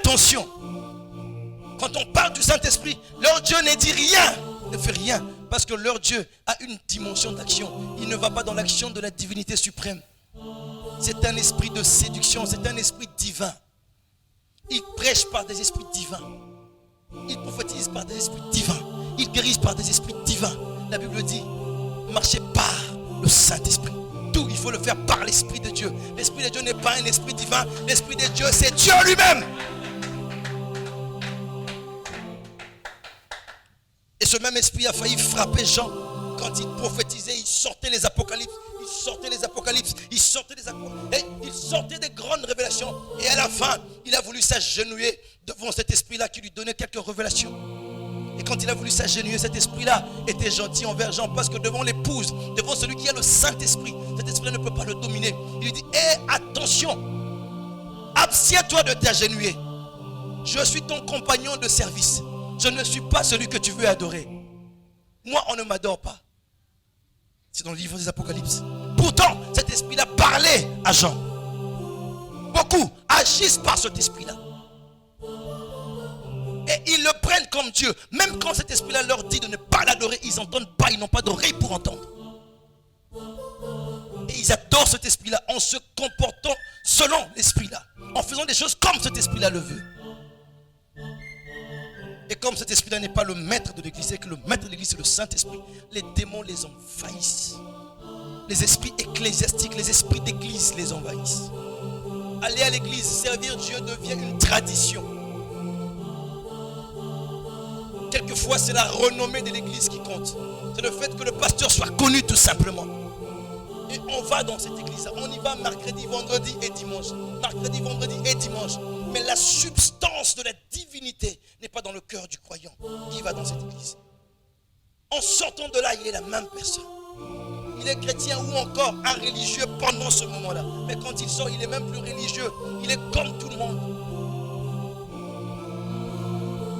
attention. Quand on parle du Saint-Esprit, leur Dieu ne dit rien, ne fait rien. Parce que leur Dieu a une dimension d'action. Il ne va pas dans l'action de la divinité suprême. C'est un esprit de séduction, c'est un esprit divin. Ils prêchent par des esprits divins. Ils prophétisent par des esprits divins. Ils guérissent par des esprits divins. La Bible dit, marchez par le Saint-Esprit. Tout, il faut le faire par l'Esprit de Dieu. L'Esprit de Dieu n'est pas un esprit divin. L'Esprit de Dieu, c'est Dieu lui-même. Et ce même esprit a failli frapper Jean. Quand il prophétisait, il sortait les apocalypses. Il sortait les apocalypses. Il sortait les apocalypses. Et il sortait des grandes révélations. Et à la fin, il a voulu s'agenouiller devant cet esprit-là qui lui donnait quelques révélations. Et quand il a voulu s'agenouiller, cet esprit-là était gentil envers Jean. Parce que devant l'épouse, devant celui qui a le Saint-Esprit, cet esprit-là ne peut pas le dominer. Il lui dit, attention, abstiens-toi de t'agenouiller. Je suis ton compagnon de service. Je ne suis pas celui que tu veux adorer. Moi, on ne m'adore pas. C'est dans le livre des Apocalypses. Pourtant, cet esprit-là parlait à Jean. Beaucoup agissent par cet esprit-là. Et ils le prennent comme Dieu. Même quand cet esprit-là leur dit de ne pas l'adorer, ils n'entendent pas, ils n'ont pas d'oreille pour entendre. Et ils adorent cet esprit-là en se comportant selon l'esprit-là. En faisant des choses comme cet esprit-là le veut. Et comme cet esprit-là n'est pas le maître de l'église, et que le maître de l'église c'est le Saint-Esprit, les démons les envahissent. Les esprits ecclésiastiques, les esprits d'église les envahissent. Aller à l'église, servir Dieu devient une tradition. Quelquefois, c'est la renommée de l'église qui compte. C'est le fait que le pasteur soit connu tout simplement. Et on va dans cette église. On y va mercredi, vendredi et dimanche. Mercredi, vendredi et dimanche. Mais la substance de la divinité n'est pas dans le cœur du croyant qui va dans cette église. En sortant de là, il est la même personne. Il est chrétien ou encore un religieux pendant ce moment-là. Mais quand il sort, il est même plus religieux. Il est comme tout le monde.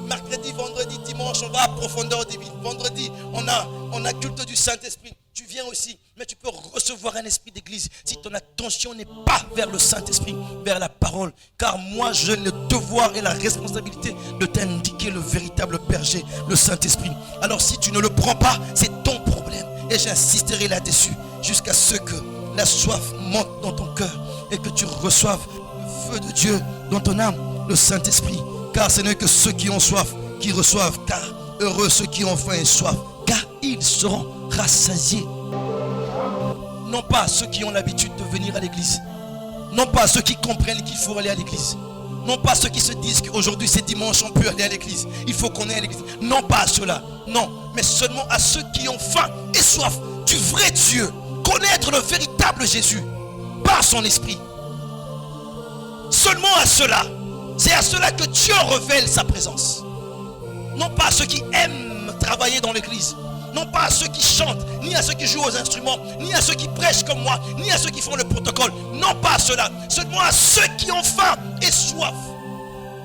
Mercredi, vendredi, dimanche, on va à profondeur divine. Vendredi, on a culte du Saint-Esprit. Tu viens aussi, mais tu peux recevoir un esprit d'église si ton attention n'est pas vers le Saint-Esprit, vers la parole. Car moi, j'ai le devoir et la responsabilité de t'indiquer le véritable berger, le Saint-Esprit. Alors si tu ne le prends pas, c'est ton problème. Et j'insisterai là-dessus jusqu'à ce que la soif monte dans ton cœur et que tu reçoives le feu de Dieu dans ton âme, le Saint-Esprit. Car ce n'est que ceux qui ont soif qui reçoivent. Car heureux ceux qui ont faim et soif, car ils seront rassasiés. Non pas ceux qui ont l'habitude de venir à l'église. Non pas ceux qui comprennent qu'il faut aller à l'église. Non pas ceux qui se disent qu'aujourd'hui c'est dimanche, on peut aller à l'église. Il faut qu'on aille à l'église. Non pas à ceux-là. Non, mais seulement à ceux qui ont faim et soif du vrai Dieu. Connaître le véritable Jésus par son esprit. Seulement à ceux-là. C'est à ceux-là que Dieu révèle sa présence. Non pas à ceux qui aiment travailler dans l'église. Non pas à ceux qui chantent, ni à ceux qui jouent aux instruments, ni à ceux qui prêchent comme moi, ni à ceux qui font le protocole. Non pas à ceux-là. Seulement à ceux qui ont faim et soif.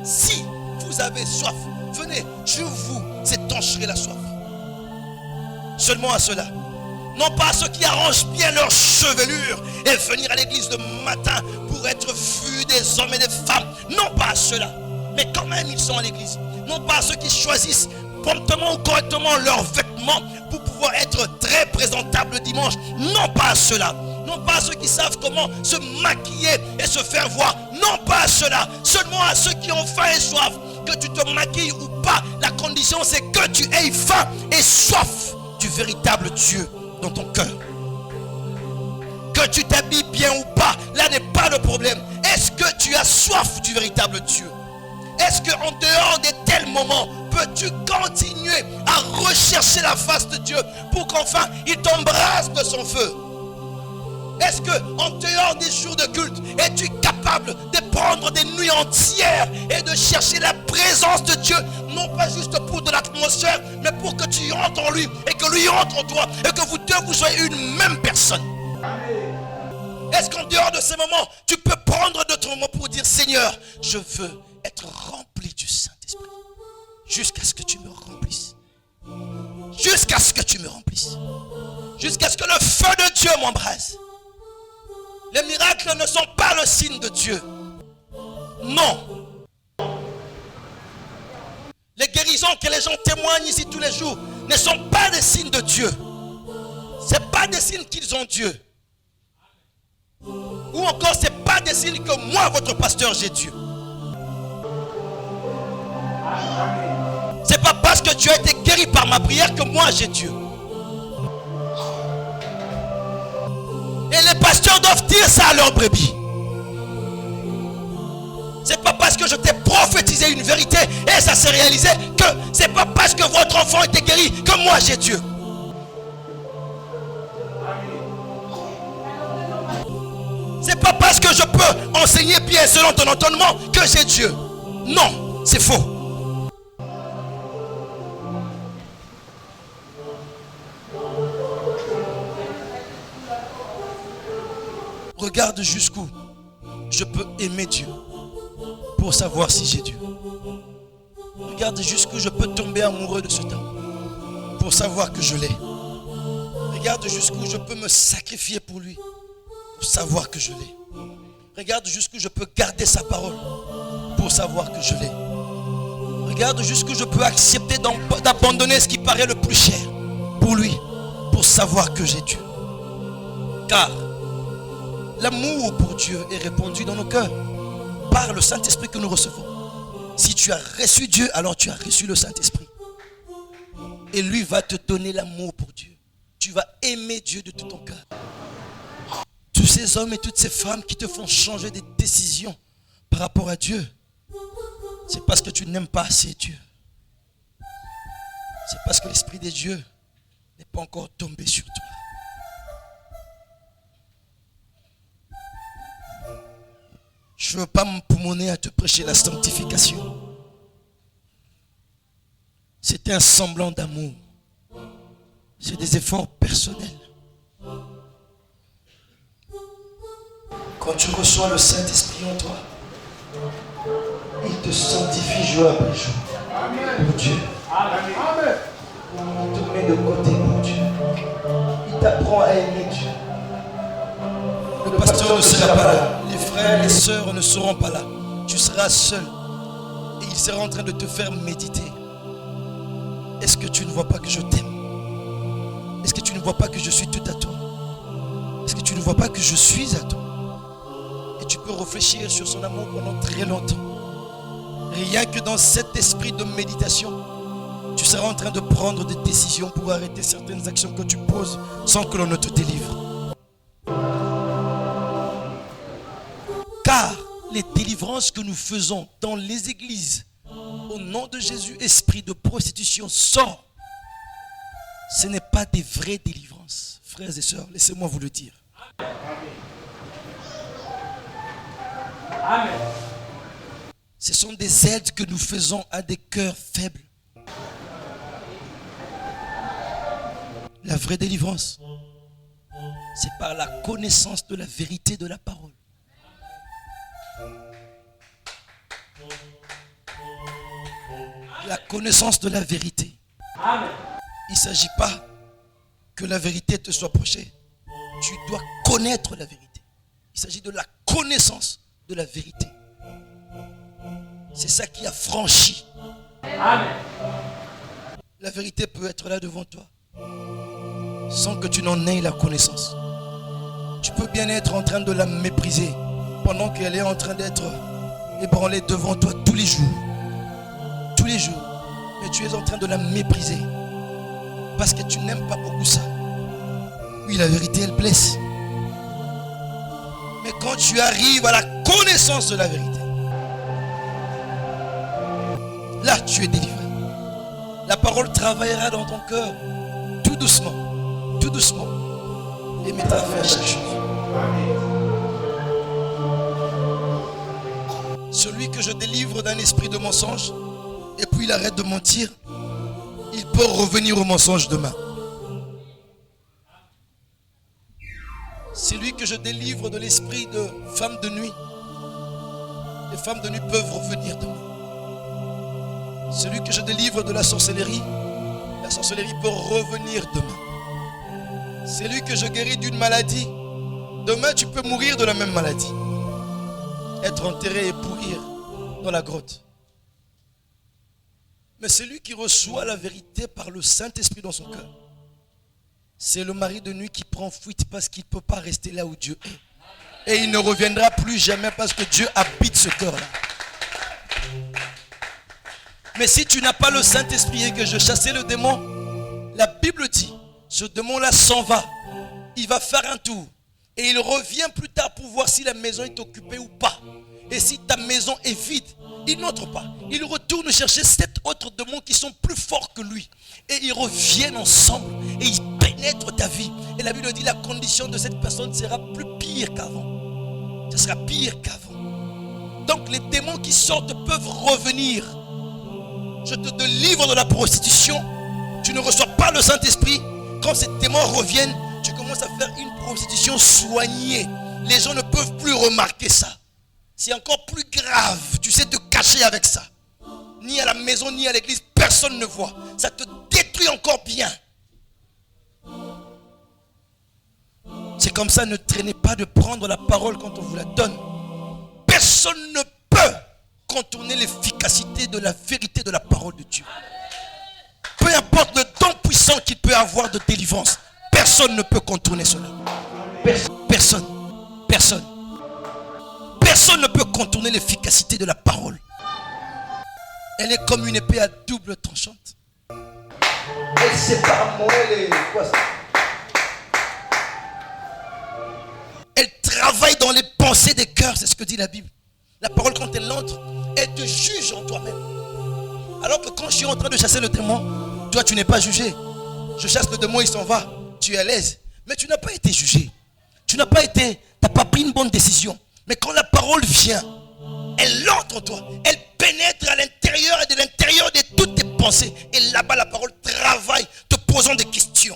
Si vous avez soif, venez, je vous étancherai la soif. Seulement à ceux-là. Non pas à ceux qui arrangent bien leur chevelure et venir à l'église le matin pour être vus des hommes et des femmes. Non pas à ceux-là. Mais quand même ils sont à l'église. Non pas à ceux qui choisissent promptement ou correctement leurs vêtements pour pouvoir être très présentables dimanche. Non pas à ceux-là. Non pas à ceux qui savent comment se maquiller et se faire voir. Non pas à ceux-là. Seulement à ceux qui ont faim et soif. Que tu te maquilles ou pas, la condition c'est que tu aies faim et soif du véritable Dieu dans ton cœur. Que tu t'habilles bien ou pas, là n'est pas le problème. Est-ce que tu as soif du véritable Dieu? Est-ce qu'en dehors de tels moments, peux-tu continuer à rechercher la face de Dieu pour qu'enfin il t'embrasse de son feu? Est-ce qu'en dehors des jours de culte, es-tu capable de prendre des nuits entières et de chercher la présence de Dieu, non pas juste pour de l'atmosphère, mais pour que tu entres en lui et que lui entre en toi et que vous deux vous soyez une même personne? Est-ce qu'en dehors de ces moments, tu peux prendre d'autres moments pour dire Seigneur, je veux être rempli du Saint-Esprit jusqu'à ce que tu me remplisses. Jusqu'à ce que tu me remplisses. Jusqu'à ce que le feu de Dieu m'embrase. Les miracles ne sont pas le signe de Dieu. Non. guérisons que les gens témoignent ici tous les jours ne sont pas des signes de Dieu. Ce n'est pas des signes qu'ils ont Dieu. Ou encore, ce n'est pas des signes que moi, votre pasteur, j'ai Dieu. Ce n'est pas parce que tu as été guéri par ma prière que moi, j'ai Dieu. Et les pasteurs doivent dire ça à leurs brebis. C'est pas parce que je t'ai prophétisé une vérité et ça s'est réalisé que c'est pas parce que votre enfant était guéri que moi j'ai Dieu. C'est pas parce que je peux enseigner bien selon ton entendement que j'ai Dieu. Non, c'est faux. Regarde jusqu'où je peux aimer Dieu pour savoir si j'ai Dieu. Regarde jusqu'où je peux tomber amoureux de ce temps pour savoir que je l'ai. Regarde jusqu'où je peux me sacrifier pour lui pour savoir que je l'ai. Regarde jusqu'où je peux garder sa parole pour savoir que je l'ai. Regarde jusqu'où je peux accepter d'abandonner ce qui paraît le plus cher pour lui pour savoir que j'ai Dieu. Car l'amour pour Dieu est répandu dans nos cœurs par le Saint-Esprit que nous recevons. Si tu as reçu Dieu, alors tu as reçu le Saint-Esprit. Et lui va te donner l'amour pour Dieu. Tu vas aimer Dieu de tout ton cœur. Tous ces hommes et toutes ces femmes qui te font changer des décisions par rapport à Dieu, c'est parce que tu n'aimes pas assez Dieu. C'est parce que l'Esprit de Dieu n'est pas encore tombé sur toi. Je ne veux pas m'empoumoner à te prêcher la sanctification. C'est un semblant d'amour. C'est des efforts personnels. Quand tu reçois le Saint-Esprit en toi, il te sanctifie jour après jour. Pour Dieu. Il te met de côté pour Dieu. Il t'apprend à aimer Dieu. Le pasteur ne sera pas là. Les frères et les sœurs ne seront pas là. Tu seras seul. Et il sera en train de te faire méditer. Est-ce que tu ne vois pas que je t'aime? Est-ce que tu ne vois pas que je suis tout à toi? Est-ce que tu ne vois pas que je suis à toi? Et tu peux réfléchir sur son amour pendant très longtemps. Rien que dans cet esprit de méditation, tu seras en train de prendre des décisions pour arrêter certaines actions que tu poses sans que l'on ne te délivre. Car les délivrances que nous faisons dans les églises, au nom de Jésus, esprit de prostitution sort. Ce n'est pas des vraies délivrances. Frères et sœurs, laissez-moi vous le dire. Amen. Ce sont des aides que nous faisons à des cœurs faibles. La vraie délivrance, c'est par la connaissance de la vérité de la parole. La connaissance de la vérité. Amen. Il ne s'agit pas que la vérité te soit prêchée. Tu dois connaître la vérité. Il s'agit de la connaissance de la vérité. C'est ça qui a franchi. Amen. La vérité peut être là devant toi sans que tu n'en aies la connaissance. Tu peux bien être en train de la mépriser pendant qu'elle est en train d'être ébranlée devant toi tous les jours. Tous les jours. Mais tu es en train de la mépriser parce que tu n'aimes pas beaucoup ça. Oui, la vérité, elle blesse. Mais quand tu arrives à la connaissance de la vérité, là, tu es délivré. La parole travaillera dans ton cœur tout doucement, et mettra fin à chaque chose. Celui que je délivre d'un esprit de mensonge, et puis il arrête de mentir, il peut revenir au mensonge demain. C'est lui que je délivre de l'esprit de femme de nuit. Les femmes de nuit peuvent revenir demain. Celui que je délivre de la sorcellerie peut revenir demain. C'est lui que je guéris d'une maladie. Demain, tu peux mourir de la même maladie. Être enterré et pourrir dans la grotte. Mais celui qui reçoit la vérité par le Saint-Esprit dans son cœur, c'est le mari de nuit qui prend fuite parce qu'il ne peut pas rester là où Dieu est. Et il ne reviendra plus jamais parce que Dieu habite ce cœur-là. Mais si tu n'as pas le Saint-Esprit et que je chassais le démon, la Bible dit, ce démon-là s'en va. Il va faire un tour. Et il revient plus tard pour voir si la maison est occupée ou pas. Et si ta maison est vide, il n'entre pas. Il retourne chercher 7 autres démons qui sont plus forts que lui. Et ils reviennent ensemble. Et ils pénètrent ta vie. Et la Bible dit, la condition de cette personne sera plus pire qu'avant. Ce sera pire qu'avant. Donc les démons qui sortent peuvent revenir. Je te délivre de la prostitution. Tu ne reçois pas le Saint-Esprit. Quand ces démons reviennent, tu commences à faire une prostitution soignée. Les gens ne peuvent plus remarquer ça. C'est encore plus grave. Tu sais te cacher avec ça. Ni à la maison, ni à l'église, personne ne voit. Ça te détruit encore bien. C'est comme ça, ne traînez pas de prendre la parole quand on vous la donne. Personne ne peut contourner l'efficacité de la vérité de la parole de Dieu. Peu importe le don puissant qu'il peut avoir de délivrance, personne ne peut contourner cela. Personne. Personne ne peut contourner l'efficacité de la parole. Elle est comme une épée à double tranchante. Elle sépare Moël et quoi ça? Elle travaille dans les pensées des cœurs, c'est ce que dit la Bible. La parole, quand elle entre, elle te juge en toi-même. Alors que quand je suis en train de chasser le démon, toi tu n'es pas jugé. Je chasse le démon, il s'en va. Tu es à l'aise. Mais tu n'as pas été jugé. Tu n'as pas pris une bonne décision. Mais quand la parole vient, elle entre en toi. Elle pénètre à l'intérieur et de l'intérieur de toutes tes pensées. Et là-bas, la parole travaille, te posant des questions.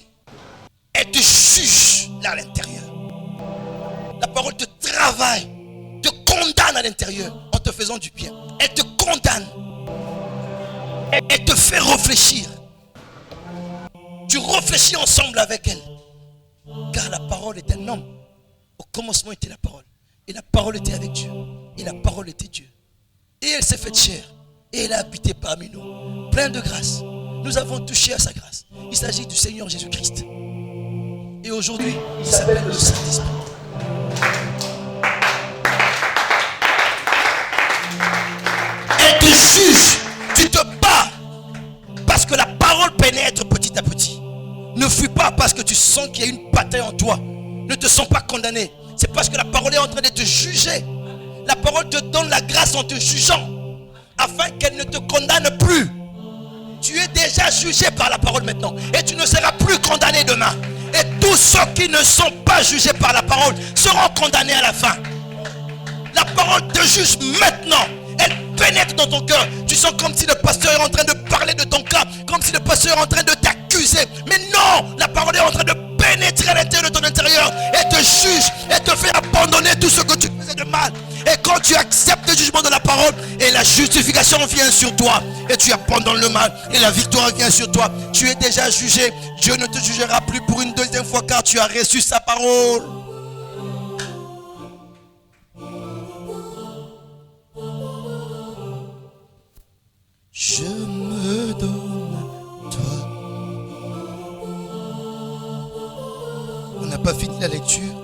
Elle te juge là à l'intérieur. La parole te travaille, te condamne à l'intérieur en te faisant du bien. Elle te condamne. Elle te fait réfléchir. Tu réfléchis ensemble avec elle. Car la parole est un homme. Au commencement était la parole. Et la parole était avec Dieu. Et la parole était Dieu. Et elle s'est faite chair. Et elle a habité parmi nous. Plein de grâce. Nous avons touché à sa grâce. Il s'agit du Seigneur Jésus-Christ. Et aujourd'hui, il s'appelle le Saint-Esprit. Elle te juge. Tu te bats. Parce que la parole pénètre petit à petit. Ne fuis pas parce que tu sens qu'il y a une bataille en toi. Ne te sens pas condamné. C'est parce que la parole est en train de te juger. La parole te donne la grâce en te jugeant. Afin qu'elle ne te condamne plus. Tu es déjà jugé par la parole maintenant. Et tu ne seras plus condamné demain. Et tous ceux qui ne sont pas jugés par la parole seront condamnés à la fin. La parole te juge maintenant. Elle pénètre dans ton cœur. Tu sens comme si le pasteur est en train de parler de ton cas. Comme si le pasteur est en train de t'accuser. Mais non, la parole est en train de pénétrer à l'intérieur de ton intérieur. Et te juge. Et te fait abandonner tout ce que tu faisais de mal. Et quand tu acceptes le jugement de la parole, et la justification vient sur toi, et tu abandonnes le mal, et la victoire vient sur toi, tu es déjà jugé. Dieu ne te jugera plus pour une deuxième fois car tu as reçu sa parole. Je me donne à toi. On n'a pas fini la lecture.